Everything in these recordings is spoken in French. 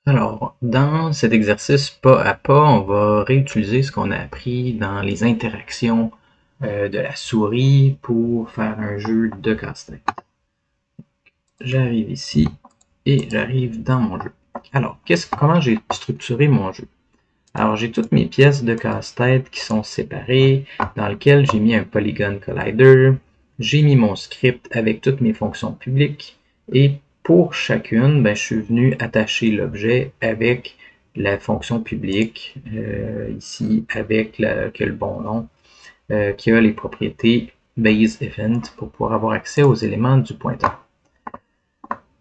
Alors, dans cet exercice pas à pas, on va réutiliser ce qu'on a appris dans les interactions de la souris pour faire un jeu de casse-tête. J'arrive ici et j'arrive dans mon jeu. Alors, comment j'ai structuré mon jeu? Alors, j'ai toutes mes pièces de casse-tête qui sont séparées, dans lesquelles j'ai mis un Polygon Collider, j'ai mis mon script avec toutes mes fonctions publiques, et pour chacune, je suis venu attacher l'objet avec la fonction publique, ici avec le bon nom, qui a les propriétés base event pour pouvoir avoir accès aux éléments du pointeur.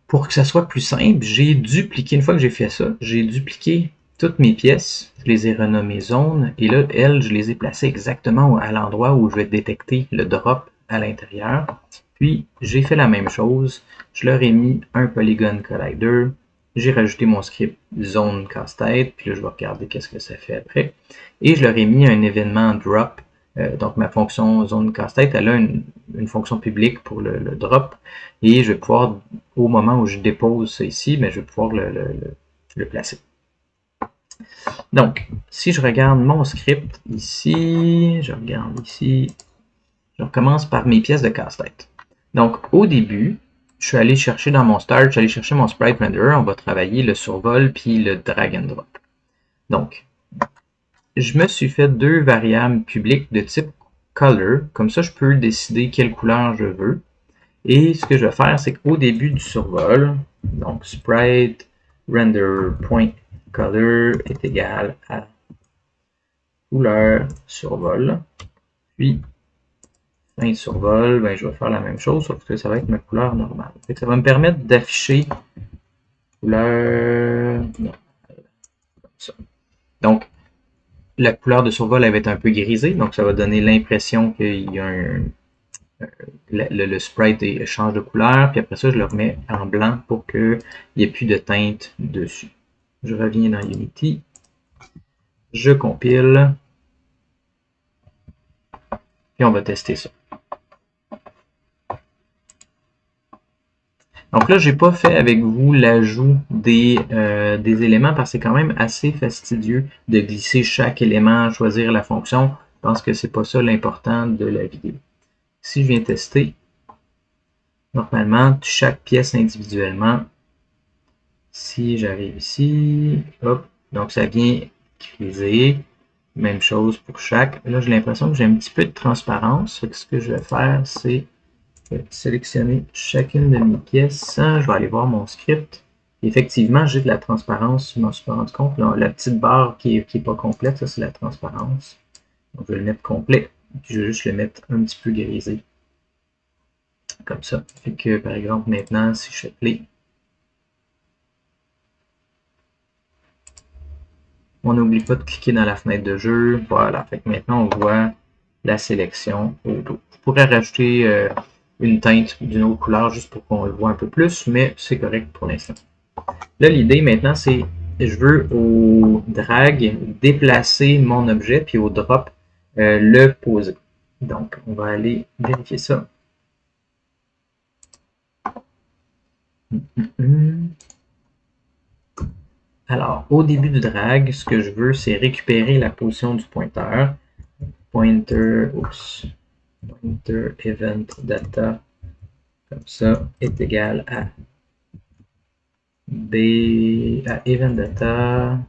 Pour que ça soit plus simple, j'ai dupliqué, une fois que j'ai fait ça, j'ai dupliqué toutes mes pièces, je les ai renommées zones, et là, elles, je les ai placées exactement à l'endroit où je vais détecter le drop à l'intérieur. Puis, j'ai fait la même chose, je leur ai mis un Polygon Collider, j'ai rajouté mon script zone casse-tête, puis là, je vais regarder qu'est-ce que ça fait après, et je leur ai mis un événement drop. Donc, ma fonction zone casse-tête, elle a une fonction publique pour le drop, et je vais pouvoir, au moment où je dépose ça ici, je vais pouvoir le placer. Donc, si je regarde mon script ici, je regarde ici, je recommence par mes pièces de casse-tête. Donc, au début, je suis allé chercher dans mon start, je suis allé chercher mon sprite renderer, on va travailler le survol puis le drag and drop. Donc, je me suis fait deux variables publiques de type color, comme ça je peux décider quelle couleur je veux. Et ce que je vais faire, c'est qu'au début du survol, donc sprite render.color est égal à couleur survol. Puis, fin survol, je vais faire la même chose, sauf que ça va être ma couleur normale. Ça va me permettre d'afficher couleur normale, comme ça. Donc, la couleur de survol elle va être un peu grisée, donc ça va donner l'impression qu'il y a le sprite change de couleur, puis après ça, je le remets en blanc pour qu'il n'y ait plus de teinte dessus. Je reviens dans Unity, je compile, puis on va tester ça. Donc là, je n'ai pas fait avec vous l'ajout des éléments parce que c'est quand même assez fastidieux de glisser chaque élément, choisir la fonction. Je pense que c'est pas ça l'important de la vidéo. Si je viens tester, normalement, chaque pièce individuellement, si j'arrive ici, hop, donc ça vient griser. Même chose pour chaque. Là, j'ai l'impression que j'ai un petit peu de transparence. Ce que je vais faire, c'est sélectionner chacune de mes pièces. Je vais aller voir mon script. Effectivement, j'ai de la transparence. Je m'en suis pas rendu compte. Là, la petite barre qui est pas complète, ça c'est la transparence. Donc, je vais le mettre complet. Puis, je vais juste le mettre un petit peu grisé. Comme ça. Fait que, par exemple, maintenant, si je fais play, on n'oublie pas de cliquer dans la fenêtre de jeu. Voilà. Fait que maintenant, on voit la sélection auto. Je pourrais rajouter une teinte d'une autre couleur juste pour qu'on le voit un peu plus, mais c'est correct pour l'instant. Là, l'idée maintenant, c'est je veux au drag déplacer mon objet, puis au drop le poser. Donc, on va aller vérifier ça. Alors, au début du drag, ce que je veux, c'est récupérer la position du pointeur. Pointer event data, comme ça, est égal à event data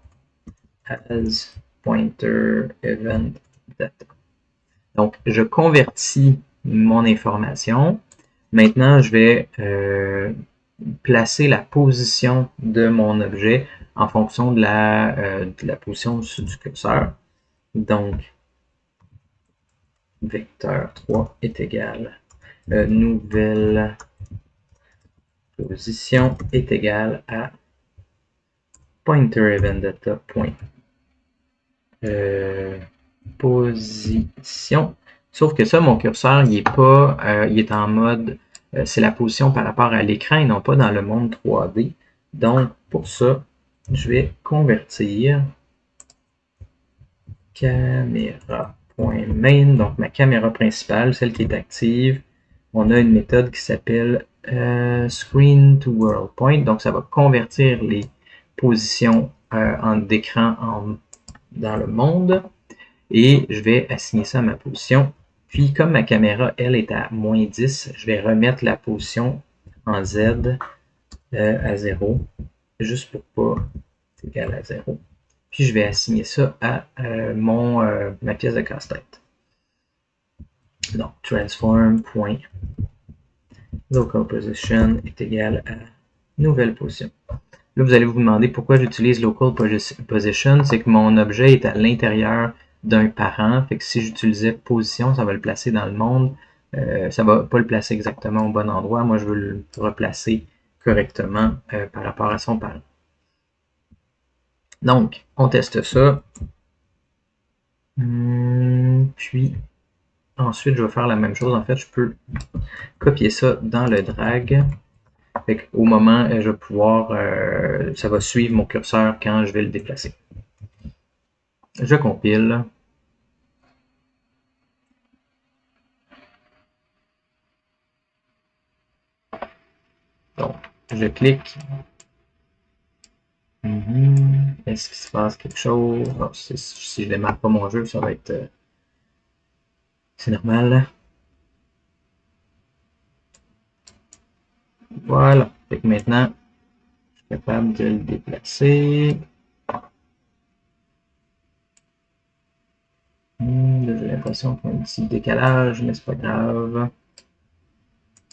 as pointer event data. Donc, je convertis mon information. Maintenant, je vais placer la position de mon objet en fonction de la position du curseur. Donc, vecteur 3 est égal nouvelle position est égal à pointer event data point position. Sauf que ça, mon curseur, il est pas, il est en mode, c'est la position par rapport à l'écran et non pas dans le monde 3D. Donc, pour ça, je vais convertir caméra.main, donc ma caméra principale, celle qui est active. On a une méthode qui s'appelle screen to world point, donc ça va convertir les position d'écran dans le monde. Et je vais assigner ça à ma position. Puis, comme ma caméra, elle, est à moins 10, je vais remettre la position en Z à 0, juste pour pas être égal à 0. Puis, je vais assigner ça à ma pièce de casse-tête. Donc, transform.local position est égal à nouvelle position. Là, vous allez vous demander pourquoi j'utilise local position. C'est que mon objet est à l'intérieur d'un parent. Fait que si j'utilisais position, ça va le placer dans le monde. Ça va pas le placer exactement au bon endroit. Moi, je veux le replacer correctement par rapport à son parent. Donc, on teste ça. Puis, ensuite, je vais faire la même chose. En fait, je peux copier ça dans le drag. Fait au moment, je vais pouvoir, ça va suivre mon curseur quand je vais le déplacer. Je compile. Donc, je clique. Est-ce qu'il se passe quelque chose? Non, si je démarre pas mon jeu, ça va être... c'est normal. Voilà. Fait que maintenant, je suis capable de le déplacer. J'ai l'impression qu'il y a un petit décalage, mais c'est pas grave.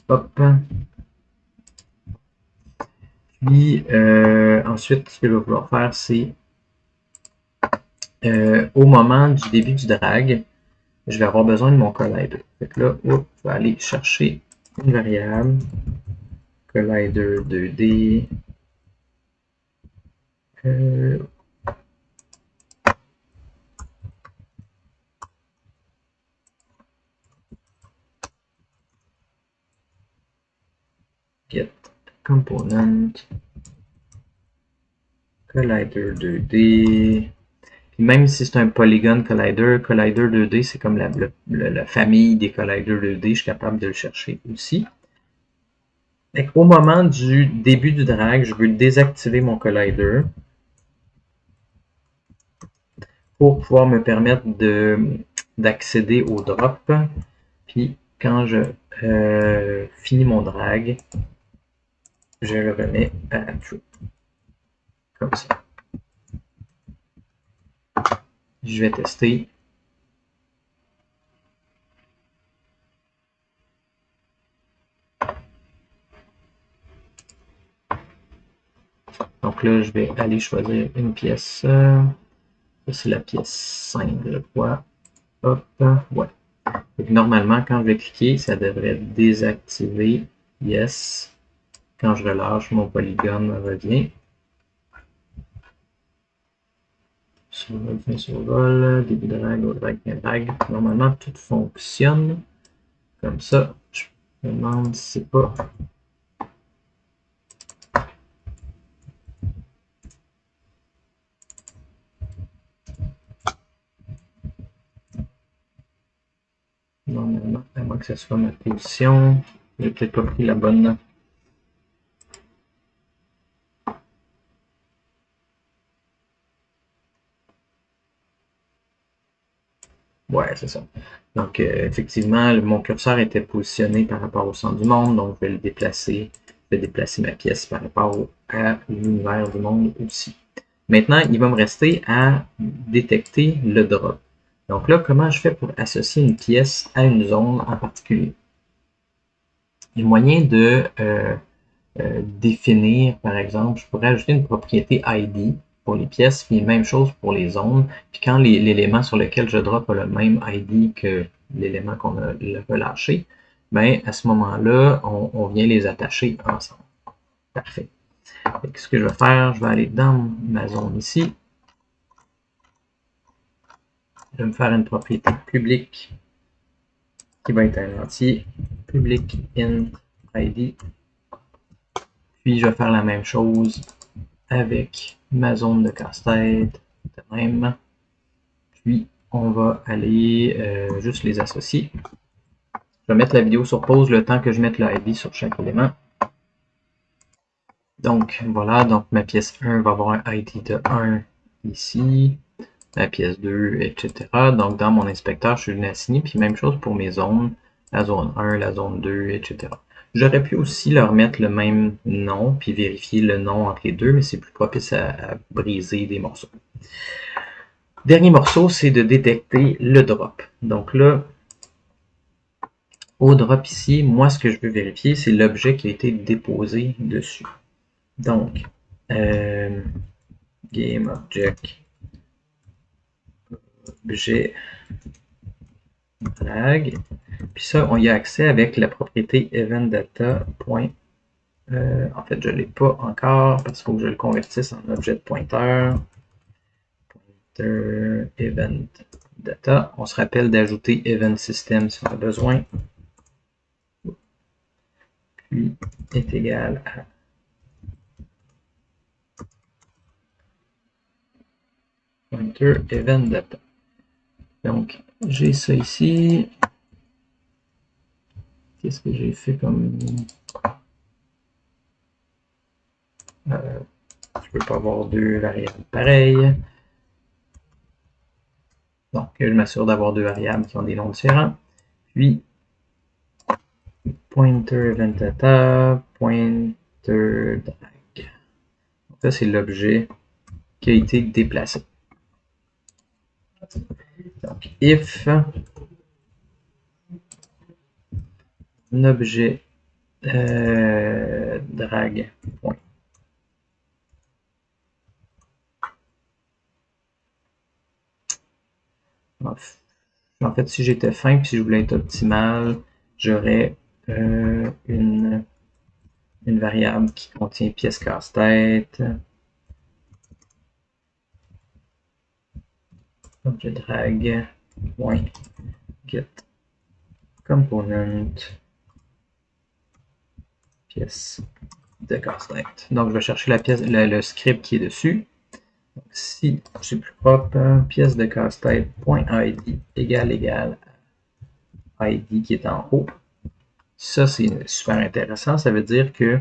Hop. Puis, ensuite, ce que je vais vouloir faire, c'est au moment du début du drag, je vais avoir besoin de mon collider. Fait que là, je vais aller chercher une variable, collider 2D, get component, collider 2D. Puis même si c'est un polygone collider 2D, c'est comme la famille des colliders 2D, je suis capable de le chercher aussi. Au moment du début du drag, je veux désactiver mon collider pour pouvoir me permettre d'accéder au drop. Puis quand je finis mon drag, je le remets à true. Comme ça. Je vais tester. Donc là, je vais aller choisir une pièce. Ça, c'est la pièce 5, je crois. Hop, ouais. Donc, normalement, quand je vais cliquer, ça devrait désactiver. Yes. Quand je relâche, mon polygone revient. Survol, fin survol, début de drag, au drag, fin drag. Normalement, tout fonctionne comme ça. Je me demande si c'est pas... Normalement, à moins que ce soit ma position. J'ai peut-être pas pris la bonne. Ouais, c'est ça. Donc, effectivement, mon curseur était positionné par rapport au centre du monde, donc je vais le déplacer. Je vais déplacer ma pièce par rapport à l'univers du monde aussi. Maintenant, il va me rester à détecter le drop. Donc là, comment je fais pour associer une pièce à une zone en particulier? Il y a moyen de définir, par exemple, je pourrais ajouter une propriété ID pour les pièces, puis même chose pour les zones. Puis quand l'élément sur lequel je drop a le même ID que l'élément qu'on a relâché, ben à ce moment-là, on vient les attacher ensemble. Parfait. Donc, ce que je vais faire, je vais aller dans ma zone ici. Je vais me faire une propriété publique qui va être un entier public int ID. Puis je vais faire la même chose avec ma zone de casse-tête de même. Puis on va aller juste les associer. Je vais mettre la vidéo sur pause le temps que je mette le ID sur chaque élément. Donc voilà, donc ma pièce 1 va avoir un ID de 1 ici, la pièce 2, etc. Donc dans mon inspecteur, je l'ai assigné, puis même chose pour mes zones, la zone 1, la zone 2, etc. J'aurais pu aussi leur mettre le même nom, puis vérifier le nom entre les deux, mais c'est plus propice à briser des morceaux. Dernier morceau, c'est de détecter le drop. Donc là, au drop ici, moi ce que je veux vérifier, c'est l'objet qui a été déposé dessus. Donc, game object objet drag. Puis ça, on y a accès avec la propriété eventData. En fait, je ne l'ai pas encore parce qu'il faut que je le convertisse en objet de pointeur. Pointer event data. On se rappelle d'ajouter event system si on a besoin. Puis est égal à pointer event data. Donc, j'ai ça ici. Qu'est-ce que j'ai fait comme... je ne peux pas avoir deux variables pareilles. Donc, je m'assure d'avoir deux variables qui ont des noms différents. Puis, pointer event data, pointer drag. Donc, ça, c'est l'objet qui a été déplacé. Donc, if un objet drag point. En fait, si j'étais fin et si je voulais être optimal, j'aurais une variable qui contient pièce casse-tête, objet drag point get component pièce de casse-tête. Donc, je vais chercher la pièce, le script qui est dessus. Donc, si c'est plus propre, pièce de casse-tête.id égale à id qui est en haut. Ça, c'est super intéressant. Ça veut dire que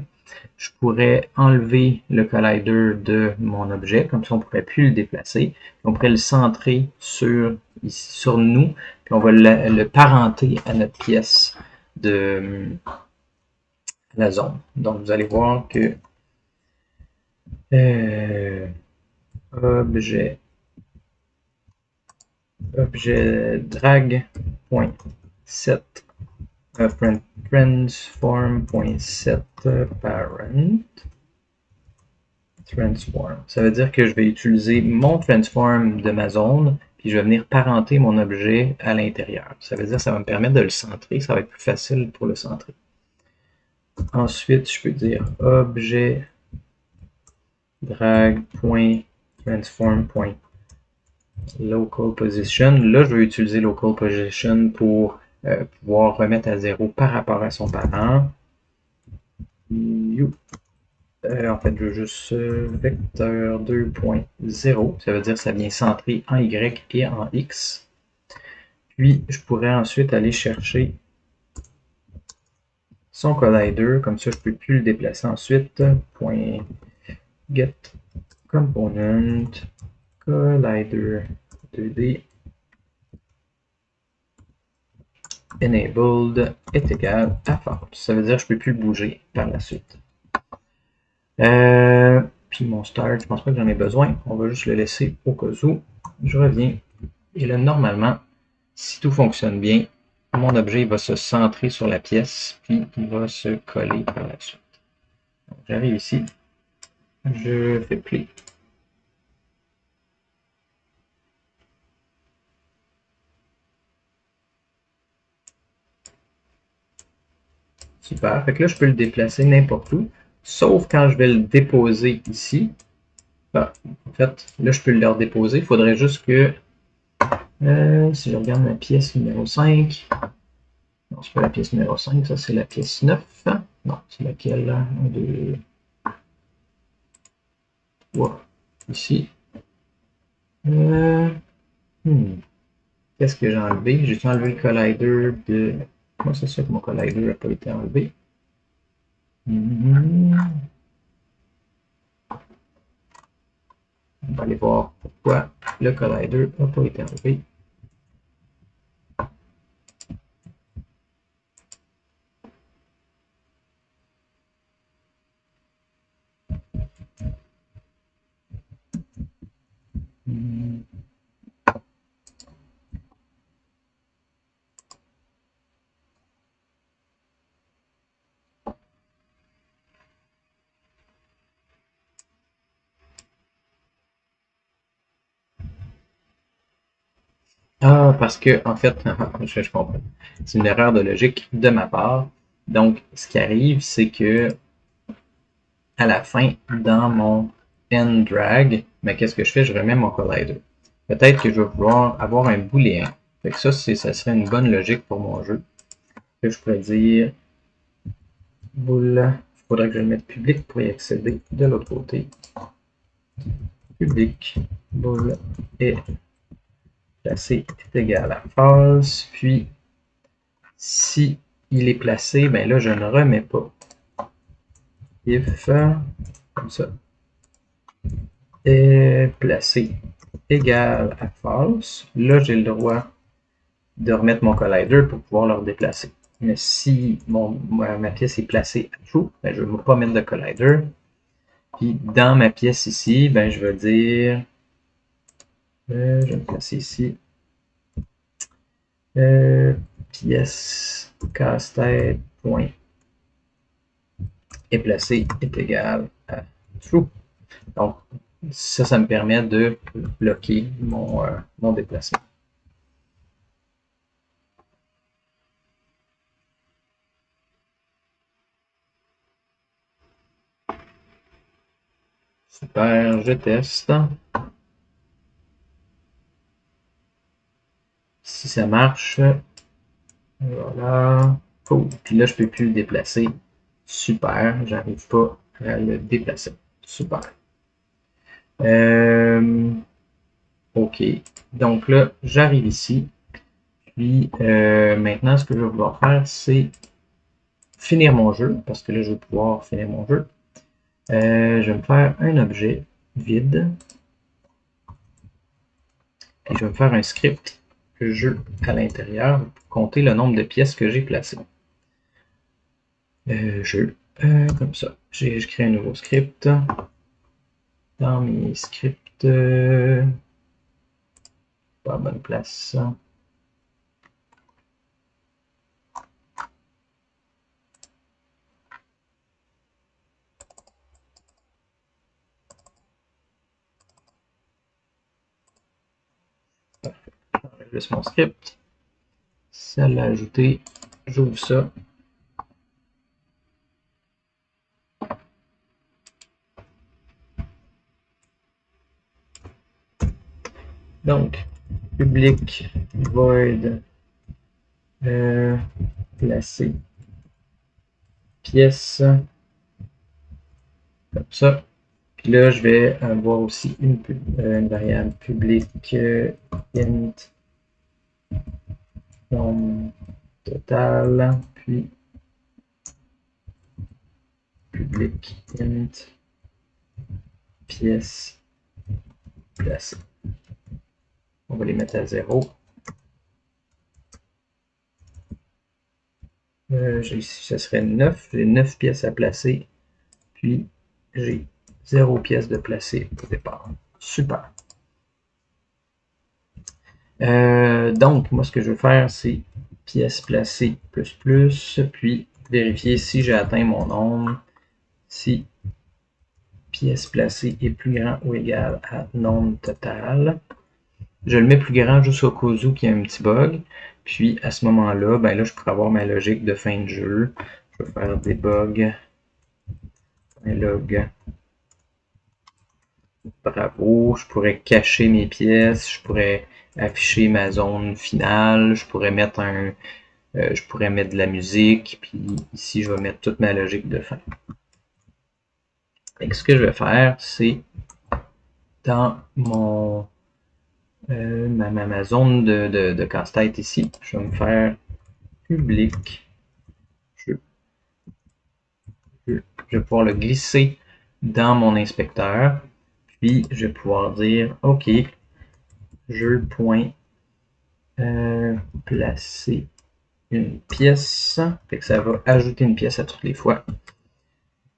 je pourrais enlever le collider de mon objet, comme ça on ne pourrait plus le déplacer. On pourrait le centrer sur nous, puis on va le parenter à notre pièce de la zone. Donc vous allez voir que objet drag.set transform.set parent transform. Ça veut dire que je vais utiliser mon transform de ma zone, puis je vais venir parenter mon objet à l'intérieur. Ça veut dire que ça va me permettre de le centrer, ça va être plus facile pour le centrer. Ensuite, je peux dire objet drag.transform.local position. Là, je vais utiliser local position pour pouvoir remettre à 0 par rapport à son parent. En fait, je veux juste vecteur 2.0. Ça veut dire que ça vient centrer en Y et en X. Puis, je pourrais ensuite aller chercher son collider. Comme ça, je ne peux plus le déplacer ensuite. .get component collider 2D enabled est égal à false. Ça veut dire que je ne peux plus le bouger par la suite. Puis mon start, je pense pas que j'en ai besoin. On va juste le laisser au cas où. Je reviens. Et là, normalement, si tout fonctionne bien, mon objet va se centrer sur la pièce, puis il va se coller par la suite. J'arrive ici. Je fais play. Super. Fait que là, je peux le déplacer n'importe où, sauf quand je vais le déposer ici. Ah, en fait, là, je peux le redéposer. Il faudrait juste que, si je regarde ma pièce numéro 5, non, c'est pas la pièce numéro 5, ça c'est la pièce 9. Non, c'est laquelle? 1, 2, 3. Ici. Qu'est-ce que j'ai enlevé? J'ai enlevé le collider de... Moi, c'est ça que mon collider n'a pas été enlevé. On va aller voir pourquoi le collider n'a pas été enlevé. Ah, parce que, en fait, je comprends. C'est une erreur de logique de ma part. Donc, ce qui arrive, c'est que à la fin, dans mon end drag, mais qu'est-ce que je fais? Je remets mon collider. Peut-être que je vais vouloir avoir un booléen. Fait que ça serait une bonne logique pour mon jeu. Que je pourrais dire bool. Il faudrait que je le mette public pour y accéder de l'autre côté. Public bool est placé est égal à false. Puis, si il est placé, ben là, je ne remets pas. If, comme ça, est placé égal à false. Là, j'ai le droit de remettre mon collider pour pouvoir le redéplacer. Mais si ma pièce est placée à true, ben, je ne vais pas mettre de collider. Puis dans ma pièce ici, ben, je vais dire, je vais me placer ici, pièce casse-tête point est placé est égal à true. Donc, ça me permet de bloquer mon déplacement. Super, je teste. Si ça marche, voilà. Cool. Puis là, je ne peux plus le déplacer. Super, j'arrive pas à le déplacer. Super. OK. Donc là, j'arrive ici. Puis maintenant, ce que je vais vouloir faire, c'est finir mon jeu, parce que là, je vais pouvoir finir mon jeu. Je vais me faire un objet vide. Et je vais me faire un script jeu à l'intérieur pour compter le nombre de pièces que j'ai placées. Jeu, comme ça. Je crée un nouveau script. Dans mes scripts, pas à bonne place. J'enlève juste mon script. Celle à ajouter, j'ouvre ça. Donc, public void placer pièce comme ça. Puis là, je vais avoir aussi une variable public int nombre total, puis public int pièce placée. On va les mettre à 0. Ce serait 9. J'ai 9 pièces à placer. Puis, j'ai 0 pièce de placer au départ. Super. Donc, moi, ce que je veux faire, c'est pièce placée plus, puis vérifier si j'ai atteint mon nombre. Si pièce placée est plus grand ou égal à nombre total. Je le mets plus grand juste au cas où qu'il y a un petit bug. Puis à ce moment-là, ben là, je pourrais avoir ma logique de fin de jeu. Je vais faire debug, log. Bravo. Je pourrais cacher mes pièces. Je pourrais afficher ma zone finale. Je pourrais mettre de la musique. Puis ici, je vais mettre toute ma logique de fin. Et ce que je vais faire, c'est dans ma zone de casse-tête ici, je vais me faire public. Je vais pouvoir le glisser dans mon inspecteur. Puis, je vais pouvoir dire, OK, jeu point placer une pièce. Fait que ça va ajouter une pièce à toutes les fois.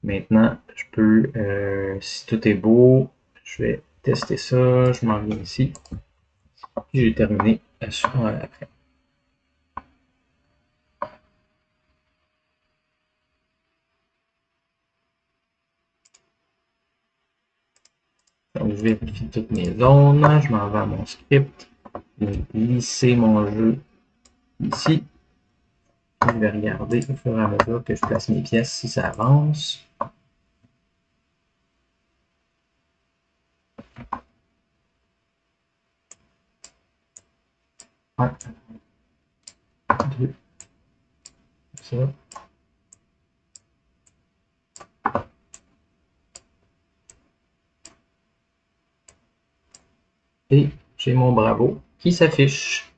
Maintenant, je peux, si tout est beau, je vais tester ça. Je m'en viens ici. Puis j'ai terminé après. Donc, je vérifie toutes mes zones. Je m'en vais à mon script. Je vais glisser mon jeu ici. Je vais regarder au fur et à mesure que je place mes pièces si ça avance. Un, deux, ça. Et j'ai mon Bravo qui s'affiche.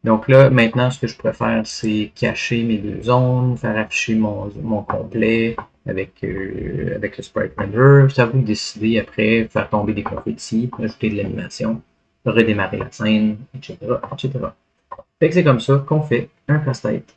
Donc là, maintenant, ce que je pourrais faire, c'est cacher mes deux zones, faire afficher mon complet avec le Sprite Render. C'est à vous de décider après, faire tomber des confettis, ajouter de l'animation, redémarrer la scène, etc., etc. Fait que c'est comme ça qu'on fait un casse-tête.